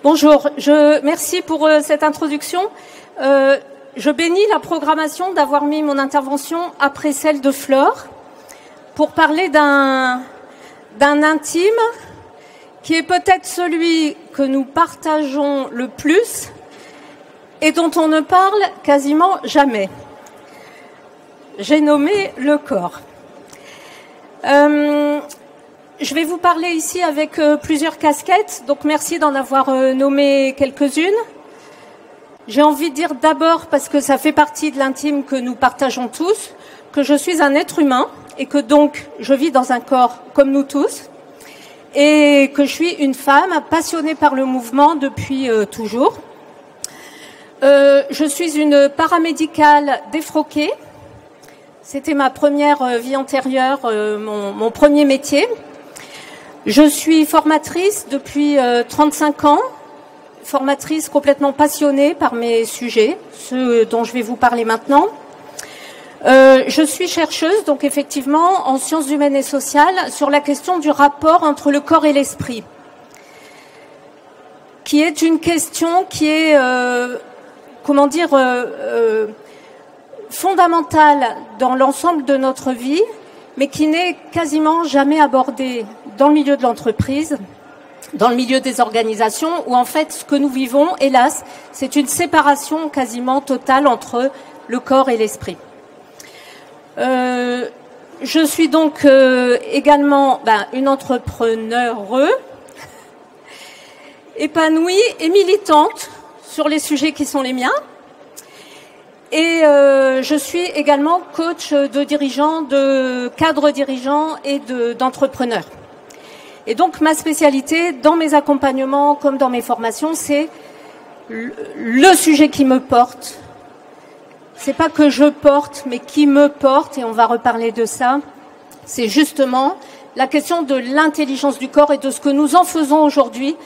Bonjour, merci pour cette introduction. Je bénis la programmation d'avoir mis mon intervention après celle de Flore pour parler d'un intime qui est peut-être celui que nous partageons le plus et dont on ne parle quasiment jamais. J'ai nommé le corps. Je vais vous parler ici avec plusieurs casquettes, donc merci d'en avoir nommé quelques-unes. J'ai envie de dire d'abord, parce que ça fait partie de l'intime que nous partageons tous, que je suis un être humain et que donc je vis dans un corps comme nous tous et que je suis une femme passionnée par le mouvement depuis toujours. Je suis une paramédicale défroquée. C'était ma première vie antérieure, mon premier métier. Je suis formatrice depuis 35 ans, formatrice complètement passionnée par mes sujets, ceux dont je vais vous parler maintenant. Je suis chercheuse, donc effectivement, en sciences humaines et sociales, sur la question du rapport entre le corps et l'esprit, qui est une question qui est, fondamentale dans l'ensemble de notre vie, mais qui n'est quasiment jamais abordée dans le milieu de l'entreprise, dans le milieu des organisations, où en fait ce que nous vivons, hélas, c'est une séparation quasiment totale entre le corps et l'esprit. Je suis donc également une entrepreneure épanouie et militante sur les sujets qui sont les miens. Et je suis également coach de dirigeants, de cadres dirigeants et d'entrepreneurs. Et donc ma spécialité dans mes accompagnements comme dans mes formations, c'est le sujet qui me porte. C'est pas que je porte, mais qui me porte, et on va reparler de ça. C'est justement la question de l'intelligence du corps et de ce que nous en faisons aujourd'hui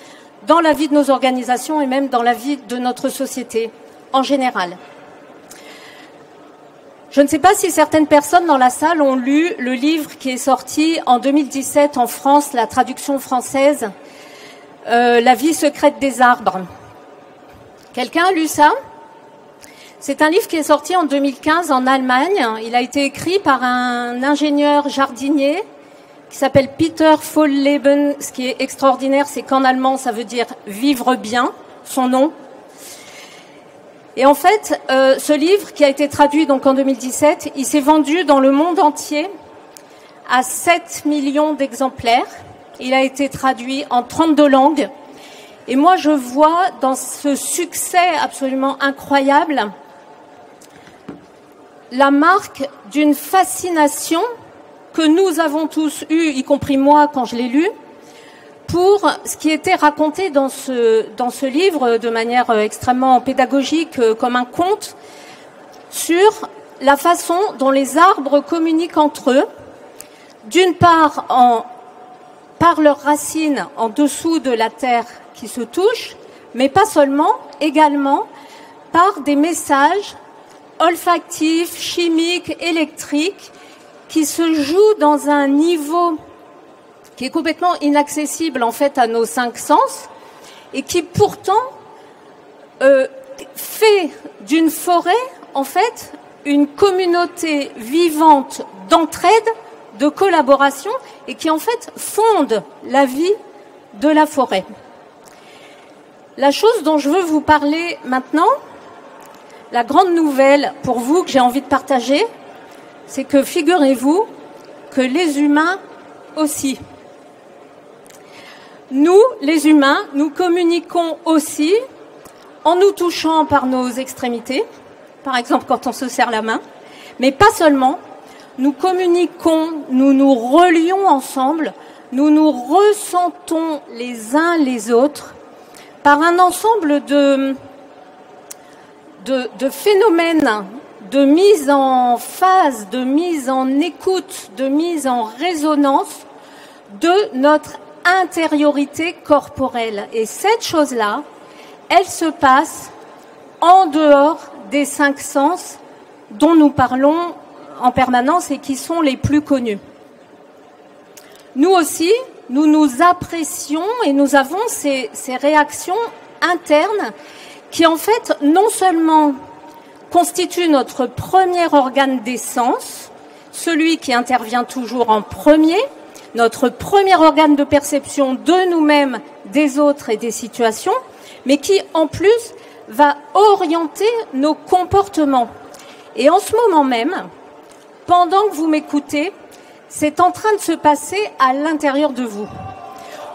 dans la vie de nos organisations et même dans la vie de notre société en général. Je ne sais pas si certaines personnes dans la salle ont lu le livre qui est sorti en 2017 en France, la traduction française, La vie secrète des arbres. Quelqu'un a lu ça? C'est un livre qui est sorti en 2015 en Allemagne. Il a été écrit par un ingénieur jardinier qui s'appelle Peter Volleben. Ce qui est extraordinaire, c'est qu'en allemand, ça veut dire « vivre bien », son nom. Et en fait, ce livre qui a été traduit donc en 2017, il s'est vendu dans le monde entier à 7 millions d'exemplaires. Il a été traduit en 32 langues. Et moi, je vois dans ce succès absolument incroyable la marque d'une fascination que nous avons tous eue, y compris moi quand je l'ai lu, pour ce qui était raconté dans ce livre de manière extrêmement pédagogique, comme un conte, sur la façon dont les arbres communiquent entre eux, d'une part par leurs racines en dessous de la terre qui se touchent, mais pas seulement, également par des messages olfactifs, chimiques, électriques, qui se jouent dans un niveau qui est complètement inaccessible en fait à nos 5 sens et qui pourtant fait d'une forêt en fait une communauté vivante d'entraide, de collaboration et qui en fait fonde la vie de la forêt. La chose dont je veux vous parler maintenant, la grande nouvelle pour vous que j'ai envie de partager, c'est que figurez-vous que les humains aussi. Nous, les humains, nous communiquons aussi en nous touchant par nos extrémités, par exemple quand on se serre la main, mais pas seulement. Nous communiquons, nous nous relions ensemble, nous nous ressentons les uns les autres par un ensemble de phénomènes de mise en phase, de mise en écoute, de mise en résonance de notre intériorité corporelle. Et cette chose-là, elle se passe en dehors des 5 sens dont nous parlons en permanence et qui sont les plus connus. Nous aussi, nous nous apprécions et nous avons ces réactions interne qui en fait non seulement constitue notre premier organe des sens, celui qui intervient toujours en premier, notre premier organe de perception de nous-mêmes, des autres et des situations, mais qui en plus va orienter nos comportements. Et en ce moment même, pendant que vous m'écoutez, c'est en train de se passer à l'intérieur de vous.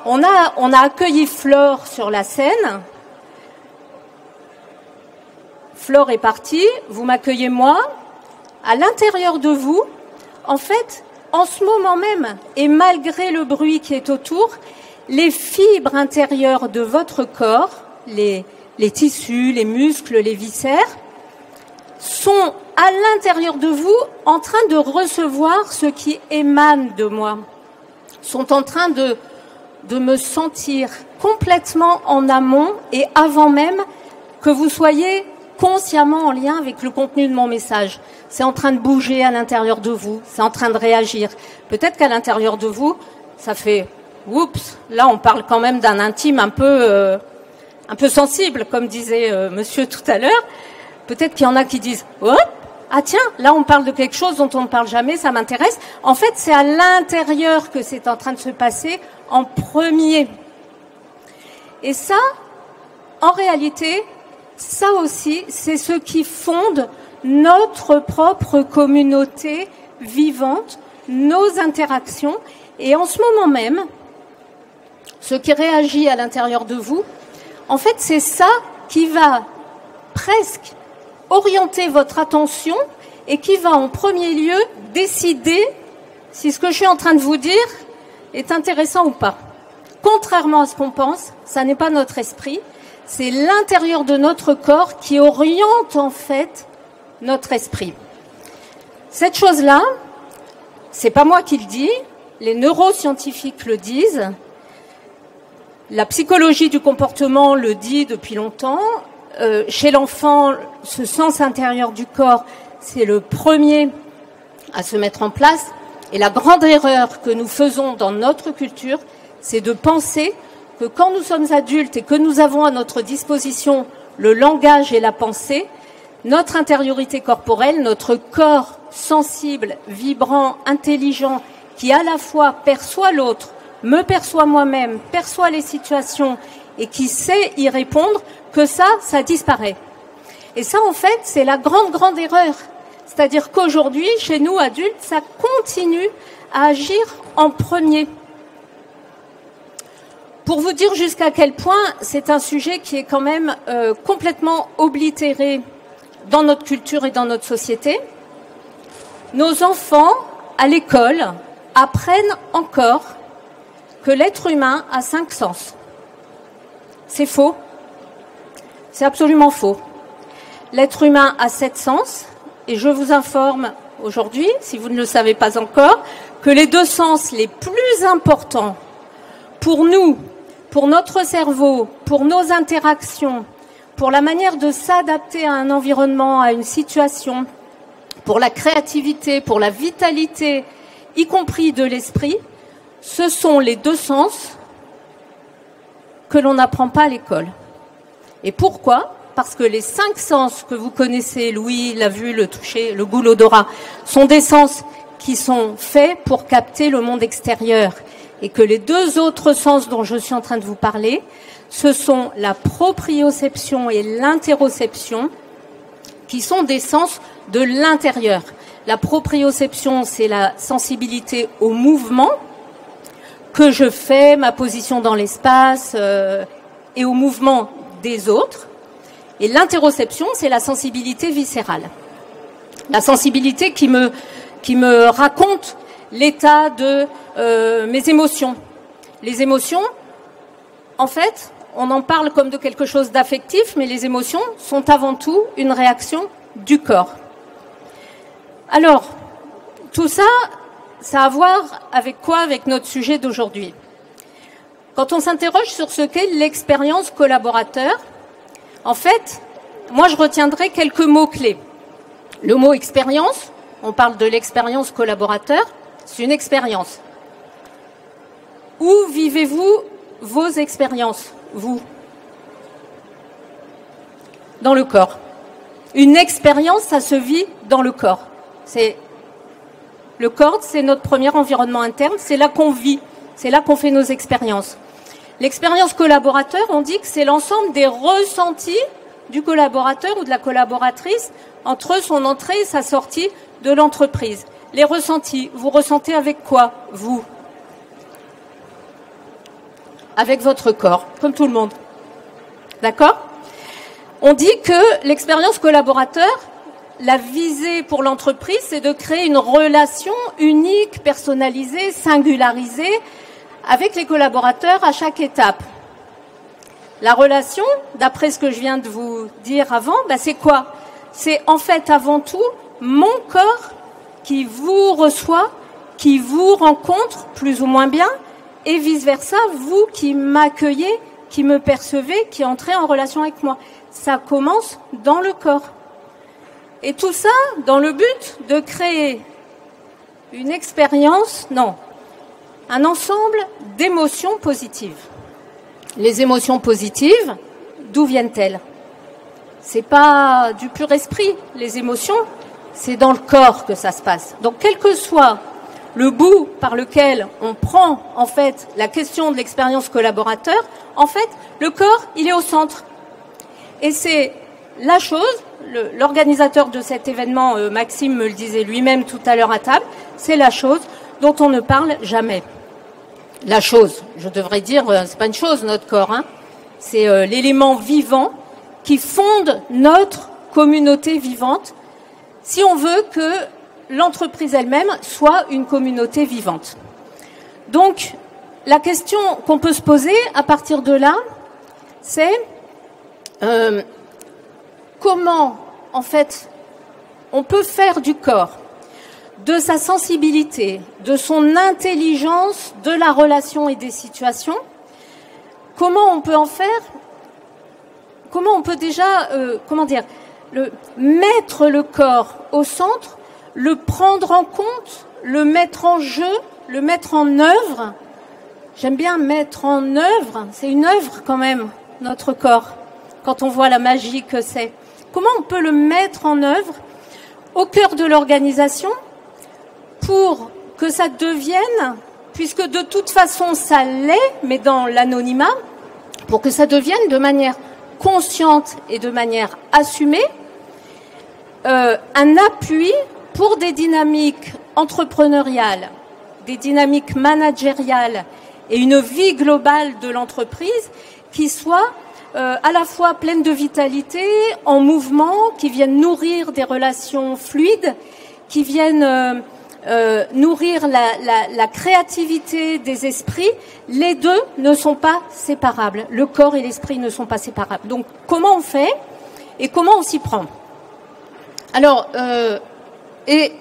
On a accueilli Flore sur la scène. Flore est partie, vous m'accueillez moi. À l'intérieur de vous, en fait, en ce moment même, et malgré le bruit qui est autour, les fibres intérieures de votre corps, les tissus, les muscles, les viscères, sont à l'intérieur de vous en train de recevoir ce qui émane de moi, sont en train de me sentir complètement en amont et avant même que vous soyez consciemment en lien avec le contenu de mon message. C'est en train de bouger à l'intérieur de vous, c'est en train de réagir. Peut-être qu'à l'intérieur de vous, ça fait « oups », là on parle quand même d'un intime un peu sensible, comme disait monsieur tout à l'heure. Peut-être qu'il y en a qui disent « hop, ah tiens, là on parle de quelque chose dont on ne parle jamais, ça m'intéresse ». En fait, c'est à l'intérieur que c'est en train de se passer en premier. Et ça, en réalité, ça aussi, c'est ce qui fonde notre propre communauté vivante, nos interactions. Et en ce moment même, ce qui réagit à l'intérieur de vous, en fait, c'est ça qui va presque orienter votre attention et qui va en premier lieu décider si ce que je suis en train de vous dire est intéressant ou pas. Contrairement à ce qu'on pense, ça n'est pas notre esprit, c'est l'intérieur de notre corps qui oriente en fait notre esprit. Cette chose-là, c'est pas moi qui le dis, les neuroscientifiques le disent, la psychologie du comportement le dit depuis longtemps. Chez l'enfant, ce sens intérieur du corps, c'est le premier à se mettre en place. Et la grande erreur que nous faisons dans notre culture, c'est de penser que quand nous sommes adultes et que nous avons à notre disposition le langage et la pensée, notre intériorité corporelle, notre corps sensible, vibrant, intelligent, qui à la fois perçoit l'autre, me perçoit moi-même, perçoit les situations et qui sait y répondre, que ça disparaît. Et ça, en fait, c'est la grande erreur. C'est-à-dire qu'aujourd'hui, chez nous, adultes, ça continue à agir en premier. Pour vous dire jusqu'à quel point c'est un sujet qui est quand même complètement oblitéré dans notre culture et dans notre société, nos enfants, à l'école, apprennent encore que l'être humain a 5 sens. C'est faux. C'est absolument faux. L'être humain a 7 sens, et je vous informe aujourd'hui, si vous ne le savez pas encore, que les 2 sens les plus importants pour nous, pour notre cerveau, pour nos interactions, pour la manière de s'adapter à un environnement, à une situation, pour la créativité, pour la vitalité, y compris de l'esprit, ce sont les 2 sens que l'on n'apprend pas à l'école. Et pourquoi ? Parce que les 5 sens que vous connaissez, l'ouïe, la vue, le toucher, le goût, l'odorat, sont des sens qui sont faits pour capter le monde extérieur. Et que les 2 autres sens dont je suis en train de vous parler, ce sont la proprioception et l'interoception, qui sont des sens de l'intérieur. La proprioception, c'est la sensibilité au mouvement que je fais, ma position dans l'espace et au mouvement des autres. Et l'interoception, c'est la sensibilité viscérale. La sensibilité qui me raconte l'état de mes émotions. Les émotions, en fait, on en parle comme de quelque chose d'affectif, mais les émotions sont avant tout une réaction du corps. Alors, tout ça, ça a à voir avec quoi? Avec notre sujet d'aujourd'hui. Quand on s'interroge sur ce qu'est l'expérience collaborateur, en fait, moi je retiendrai quelques mots-clés. Le mot expérience, on parle de l'expérience collaborateur, c'est une expérience. Où vivez-vous vos expériences, vous? dans le corps. Une expérience, ça se vit dans le corps. Le corps, c'est notre premier environnement interne, c'est là qu'on vit, c'est là qu'on fait nos expériences. L'expérience collaborateur, on dit que c'est l'ensemble des ressentis du collaborateur ou de la collaboratrice entre son entrée et sa sortie de l'entreprise. Les ressentis, vous ressentez avec quoi, vous? Avec votre corps, comme tout le monde. D'accord? On dit que l'expérience collaborateur, la visée pour l'entreprise, c'est de créer une relation unique, personnalisée, singularisée avec les collaborateurs à chaque étape. La relation, d'après ce que je viens de vous dire avant, c'est quoi? C'est en fait avant tout mon corps qui vous reçoit, qui vous rencontre plus ou moins bien, et vice-versa, vous qui m'accueillez, qui me percevez, qui entrez en relation avec moi. Ça commence dans le corps. Et tout ça dans le but de créer une expérience, un ensemble d'émotions positives. Les émotions positives, d'où viennent-elles? C'est pas du pur esprit, les émotions, c'est dans le corps que ça se passe. Donc quel que soit le bout par lequel on prend en fait la question de l'expérience collaborateur, en fait, le corps, il est au centre. Et c'est la chose, l'organisateur de cet événement, Maxime me le disait lui-même tout à l'heure à table, c'est la chose dont on ne parle jamais. La chose, je devrais dire, c'est pas une chose notre corps, c'est l'élément vivant qui fonde notre communauté vivante, si on veut que l'entreprise elle-même soit une communauté vivante. Donc, la question qu'on peut se poser à partir de là, c'est comment, en fait, on peut faire du corps, de sa sensibilité, de son intelligence, de la relation et des situations, comment on peut en faire, comment on peut déjà, mettre le corps au centre, le prendre en compte, le mettre en jeu, le mettre en œuvre. J'aime bien mettre en œuvre, c'est une œuvre quand même, notre corps, quand on voit la magie que c'est. Comment on peut le mettre en œuvre au cœur de l'organisation pour que ça devienne, puisque de toute façon ça l'est, mais dans l'anonymat, pour que ça devienne de manière consciente et de manière assumée, un appui pour des dynamiques entrepreneuriales, des dynamiques managériales et une vie globale de l'entreprise qui soit à la fois pleine de vitalité, en mouvement, qui viennent nourrir des relations fluides, qui viennent nourrir la créativité des esprits. Les deux ne sont pas séparables. Le corps et l'esprit ne sont pas séparables. Donc, comment on fait et comment on s'y prend? Alors, et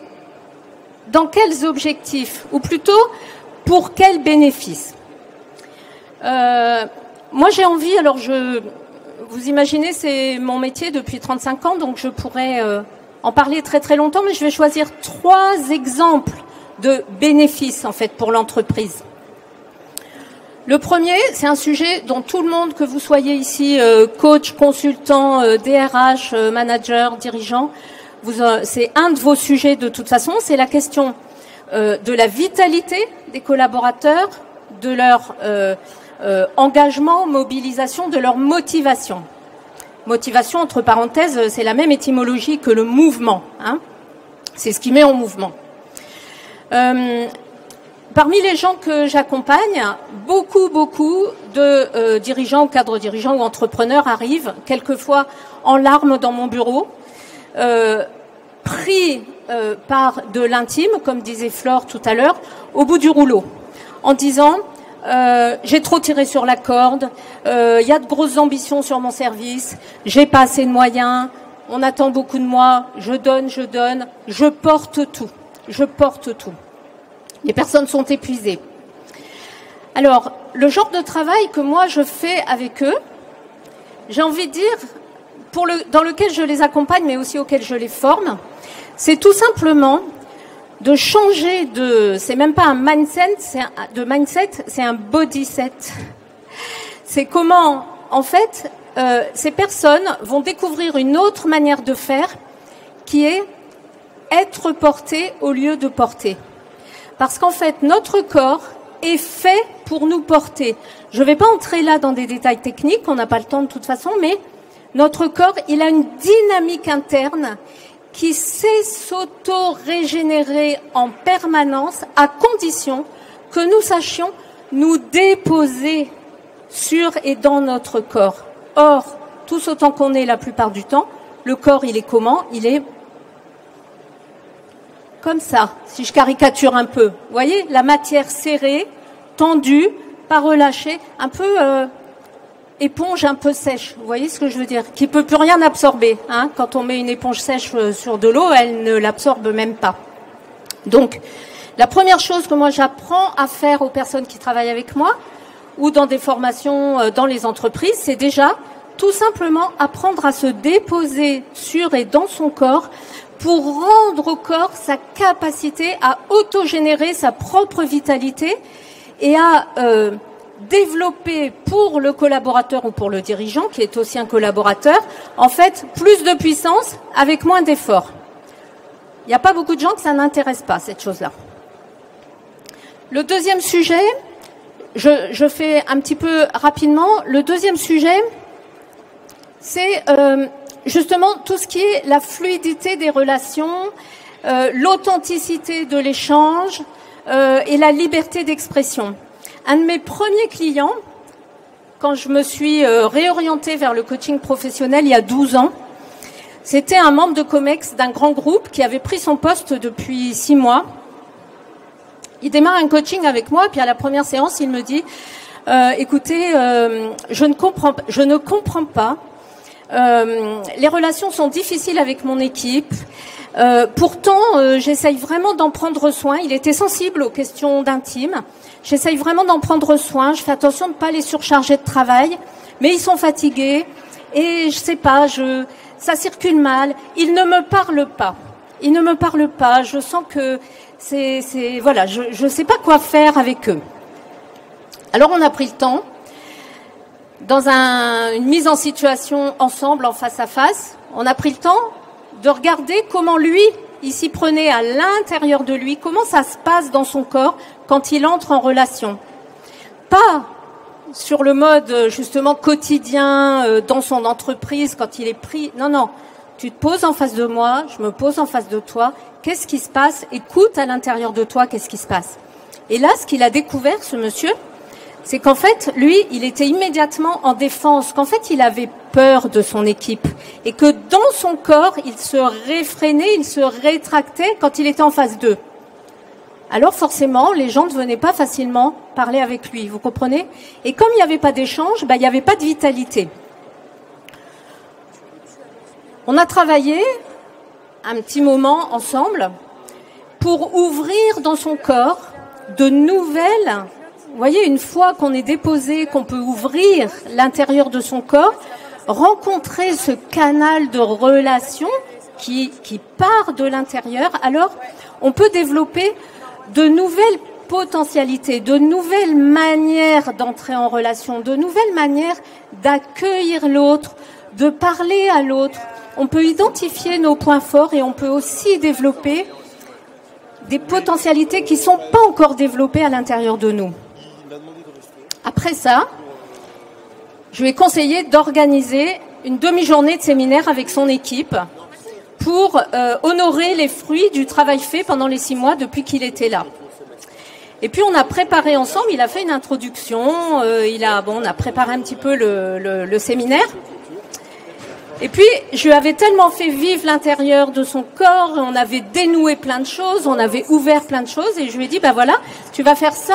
dans quels objectifs? Ou plutôt, pour quels bénéfices? Moi, j'ai envie, alors vous imaginez, c'est mon métier depuis 35 ans, donc je pourrais en parler très très longtemps, mais je vais choisir 3 exemples de bénéfices, en fait, pour l'entreprise. Le premier, c'est un sujet dont tout le monde, que vous soyez ici, coach, consultant, DRH, manager, dirigeant, c'est un de vos sujets de toute façon, c'est la question de la vitalité des collaborateurs, de leur engagement, mobilisation, de leur motivation. Motivation, entre parenthèses, c'est la même étymologie que le mouvement. C'est ce qui met en mouvement. Parmi les gens que j'accompagne, beaucoup de dirigeants ou cadres dirigeants ou entrepreneurs arrivent, quelquefois en larmes dans mon bureau, pris par de l'intime, comme disait Flore tout à l'heure, au bout du rouleau, en disant j'ai trop tiré sur la corde, il y a de grosses ambitions sur mon service, j'ai pas assez de moyens, on attend beaucoup de moi, je donne, je porte tout. Les personnes sont épuisées. Alors, le genre de travail que moi je fais avec eux, j'ai envie de dire, dans lequel je les accompagne, mais aussi auquel je les forme, c'est tout simplement de changer c'est même pas un mindset, c'est un body set. C'est comment, en fait, ces personnes vont découvrir une autre manière de faire qui est être porté au lieu de porter. Parce qu'en fait, notre corps est fait pour nous porter. Je ne vais pas entrer là dans des détails techniques, on n'a pas le temps de toute façon, mais notre corps, il a une dynamique interne qui sait s'auto-régénérer en permanence à condition que nous sachions nous déposer sur et dans notre corps. Or, tous autant qu'on est la plupart du temps, le corps, il est comment? Il est comme ça, si je caricature un peu. Vous voyez, la matière serrée, tendue, pas relâchée, un peu éponge un peu sèche. Vous voyez ce que je veux dire? Qui peut plus rien absorber. Hein. Quand on met une éponge sèche sur de l'eau, elle ne l'absorbe même pas. Donc, la première chose que moi j'apprends à faire aux personnes qui travaillent avec moi ou dans des formations dans les entreprises, c'est déjà tout simplement apprendre à se déposer sur et dans son corps pour rendre au corps sa capacité à autogénérer sa propre vitalité et à développer pour le collaborateur ou pour le dirigeant, qui est aussi un collaborateur, en fait, plus de puissance avec moins d'efforts. Il n'y a pas beaucoup de gens que ça n'intéresse pas, cette chose-là. Le deuxième sujet, je fais un petit peu rapidement. Le deuxième sujet, c'est justement tout ce qui est la fluidité des relations, l'authenticité de l'échange et la liberté d'expression. Un de mes premiers clients, quand je me suis réorientée vers le coaching professionnel il y a 12 ans, c'était un membre de Comex d'un grand groupe qui avait pris son poste depuis 6 mois. Il démarre un coaching avec moi, puis à la première séance, il me dit écoutez, je ne comprends pas. Les relations sont difficiles avec mon équipe. Pourtant, j'essaye vraiment d'en prendre soin. Il était sensible aux questions d'intime. J'essaye vraiment d'en prendre soin. Je fais attention de ne pas les surcharger de travail. Mais ils sont fatigués. Et je sais pas, ça circule mal. Ils ne me parlent pas. Ils ne me parlent pas. Je sens que voilà, je sais pas quoi faire avec eux. Alors on a pris le temps. Dans une mise en situation ensemble, en face à face, on a pris le temps de regarder comment lui, il s'y prenait à l'intérieur de lui, comment ça se passe dans son corps quand il entre en relation. Pas sur le mode justement quotidien dans son entreprise quand il est pris. Non, non, tu te poses en face de moi, je me pose en face de toi. Qu'est-ce qui se passe? Écoute à l'intérieur de toi, qu'est-ce qui se passe? Et là, ce qu'il a découvert, ce monsieur, c'est qu'en fait, lui, il était immédiatement en défense, qu'en fait, il avait peur de son équipe et que dans son corps, il se réfrénait, il se rétractait quand il était en face d'eux. Alors forcément, les gens ne venaient pas facilement parler avec lui, vous comprenez? Et comme il n'y avait pas d'échange, il n'y avait pas de vitalité. On a travaillé un petit moment ensemble pour ouvrir dans son corps de nouvelles. Vous voyez, une fois qu'on est déposé, qu'on peut ouvrir l'intérieur de son corps, rencontrer ce canal de relation qui part de l'intérieur, alors on peut développer de nouvelles potentialités, de nouvelles manières d'entrer en relation, de nouvelles manières d'accueillir l'autre, de parler à l'autre. On peut identifier nos points forts et on peut aussi développer des potentialités qui ne sont pas encore développées à l'intérieur de nous. Après ça, je lui ai conseillé d'organiser une demi-journée de séminaire avec son équipe pour honorer les fruits du travail fait pendant les 6 mois depuis qu'il était là. Et puis on a préparé ensemble, il a fait une introduction, on a préparé un petit peu le séminaire. Et puis je lui avais tellement fait vivre l'intérieur de son corps, on avait dénoué plein de choses, on avait ouvert plein de choses, et je lui ai dit, voilà, tu vas faire ça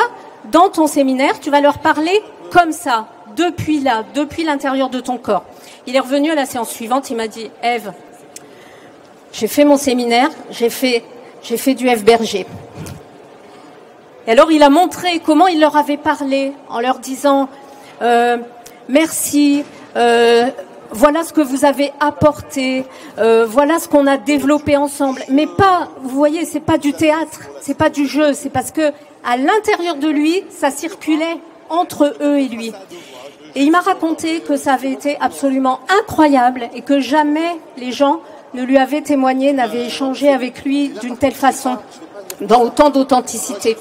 dans ton séminaire, tu vas leur parler comme ça, depuis là, depuis l'intérieur de ton corps. Il est revenu à la séance suivante, il m'a dit, Ève, j'ai fait mon séminaire, j'ai fait du F. Berger. Et alors il a montré comment il leur avait parlé en leur disant merci, voilà ce que vous avez apporté, voilà ce qu'on a développé ensemble. Mais pas, vous voyez, c'est pas du théâtre, c'est pas du jeu, c'est parce que à l'intérieur de lui, ça circulait entre eux et lui. Et il m'a raconté que ça avait été absolument incroyable et que jamais les gens ne lui avaient témoigné, n'avaient échangé avec lui d'une telle façon, dans autant d'authenticité.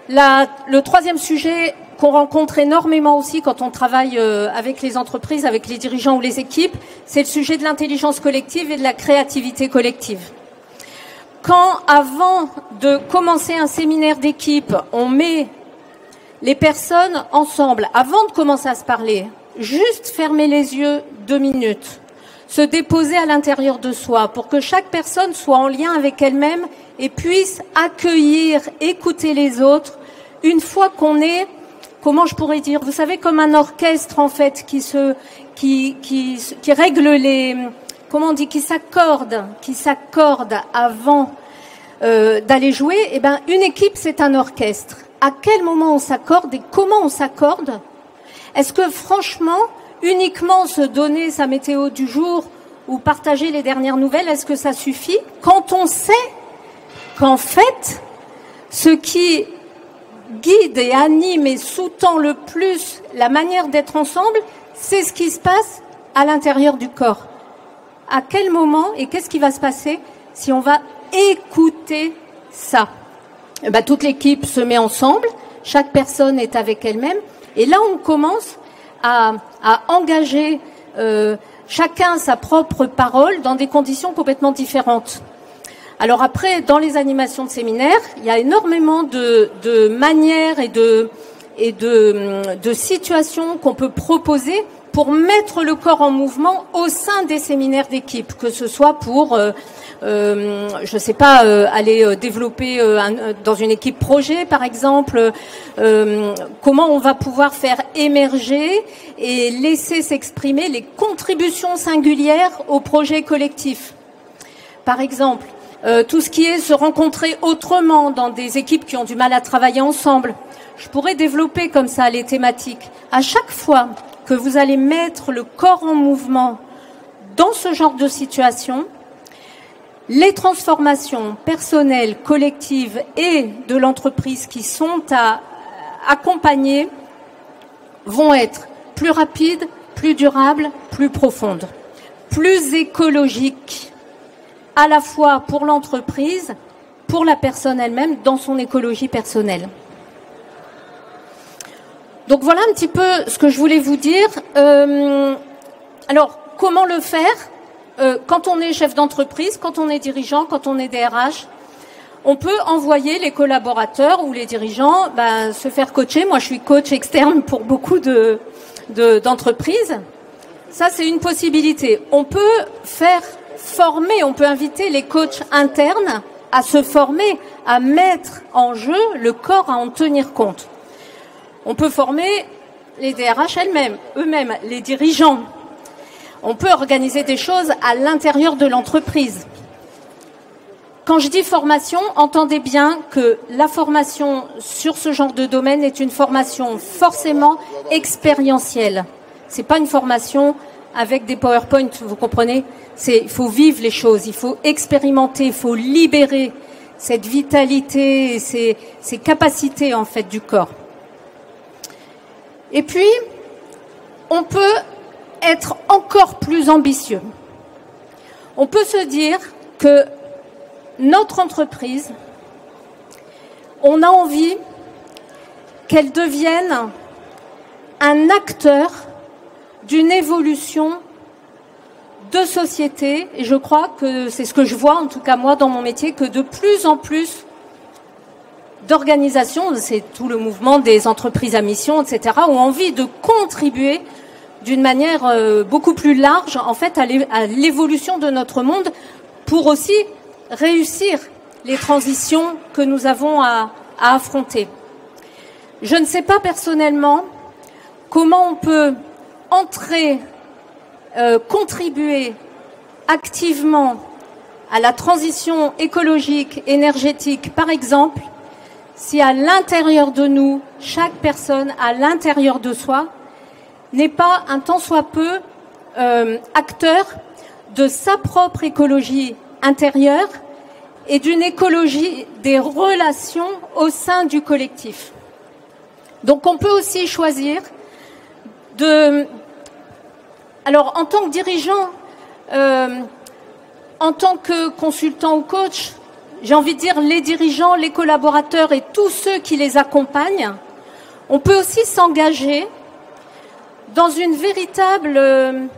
Le troisième sujet qu'on rencontre énormément aussi quand on travaille avec les entreprises, avec les dirigeants ou les équipes, c'est le sujet de l'intelligence collective et de la créativité collective. Quand, avant de commencer un séminaire d'équipe, on met les personnes ensemble, avant de commencer à se parler, juste fermer les yeux 2 minutes, se déposer à l'intérieur de soi pour que chaque personne soit en lien avec elle-même et puisse accueillir, écouter les autres, une fois qu'on est, comment je pourrais dire, vous savez, comme un orchestre en fait qui règle les, comment on dit, qui s'accorde avant d'aller jouer. Et ben, une équipe c'est un orchestre. À quel moment on s'accorde et comment on s'accorde? Est-ce que franchement, uniquement se donner sa météo du jour ou partager les dernières nouvelles, est-ce que ça suffit? Quand on sait qu'en fait, ce qui guide et anime et sous-tend le plus la manière d'être ensemble, c'est ce qui se passe à l'intérieur du corps. À quel moment et qu'est-ce qui va se passer si on va écouter ça? Ben, toute l'équipe se met ensemble, chaque personne est avec elle-même, et là on commence à engager chacun sa propre parole dans des conditions complètement différentes. Alors après, dans les animations de séminaires, il y a énormément de manières et de situations qu'on peut proposer pour mettre le corps en mouvement au sein des séminaires d'équipe, que ce soit pour, je sais pas, aller développer dans une équipe projet, par exemple, comment on va pouvoir faire émerger et laisser s'exprimer les contributions singulières au projet collectif. Par exemple, tout ce qui est se rencontrer autrement dans des équipes qui ont du mal à travailler ensemble. Je pourrais développer comme ça les thématiques. À chaque fois que vous allez mettre le corps en mouvement dans ce genre de situation, les transformations personnelles, collectives et de l'entreprise qui sont à accompagner vont être plus rapides, plus durables, plus profondes, plus écologiques, à la fois pour l'entreprise, pour la personne elle-même, dans son écologie personnelle. Donc voilà un petit peu ce que je voulais vous dire. Alors, comment le faire quand on est chef d'entreprise, quand on est dirigeant, quand on est DRH? On peut envoyer les collaborateurs ou les dirigeants se faire coacher. Moi, je suis coach externe pour beaucoup d'entreprises. Ça, c'est une possibilité. On peut faire former, on peut inviter les coachs internes à se former, à mettre en jeu le corps, à en tenir compte. On peut former les DRH eux-mêmes, les dirigeants. On peut organiser des choses à l'intérieur de l'entreprise. Quand je dis formation, entendez bien que la formation sur ce genre de domaine est une formation forcément expérientielle. C'est pas une formation avec des PowerPoint, vous comprenez? Il faut vivre les choses, il faut expérimenter, il faut libérer cette vitalité et ces capacités en fait du corps. Et puis, on peut être encore plus ambitieux. On peut se dire que notre entreprise, on a envie qu'elle devienne un acteur d'une évolution de société, et je crois que c'est ce que je vois, en tout cas moi dans mon métier, que de plus en plus d'organisations, c'est tout le mouvement des entreprises à mission, etc., ont envie de contribuer d'une manière beaucoup plus large, en fait, à l'évolution de notre monde, pour aussi réussir les transitions que nous avons à affronter. Je ne sais pas personnellement comment on peut contribuer activement à la transition écologique, énergétique, par exemple, si à l'intérieur de nous, chaque personne à l'intérieur de soi n'est pas un tant soit peu acteur de sa propre écologie intérieure et d'une écologie des relations au sein du collectif. Donc on peut aussi choisir de... Alors en tant que dirigeant, en tant que consultant ou coach, j'ai envie de dire les dirigeants, les collaborateurs et tous ceux qui les accompagnent, on peut aussi s'engager dans une véritable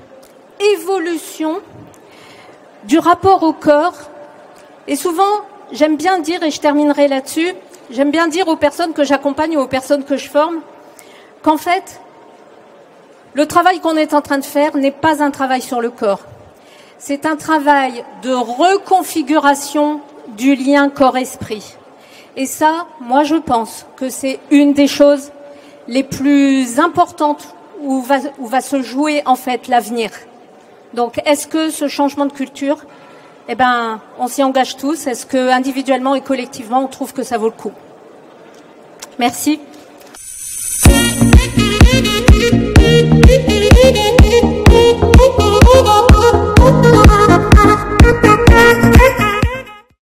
évolution du rapport au corps. Et souvent, j'aime bien dire, et je terminerai là-dessus, j'aime bien dire aux personnes que j'accompagne ou aux personnes que je forme, qu'en fait, le travail qu'on est en train de faire n'est pas un travail sur le corps. C'est un travail de reconfiguration du lien corps-esprit. Et ça, moi je pense que c'est une des choses les plus importantes où va se jouer en fait l'avenir. Donc est-ce que ce changement de culture, on s'y engage tous? Est-ce que individuellement et collectivement on trouve que ça vaut le coup? Merci.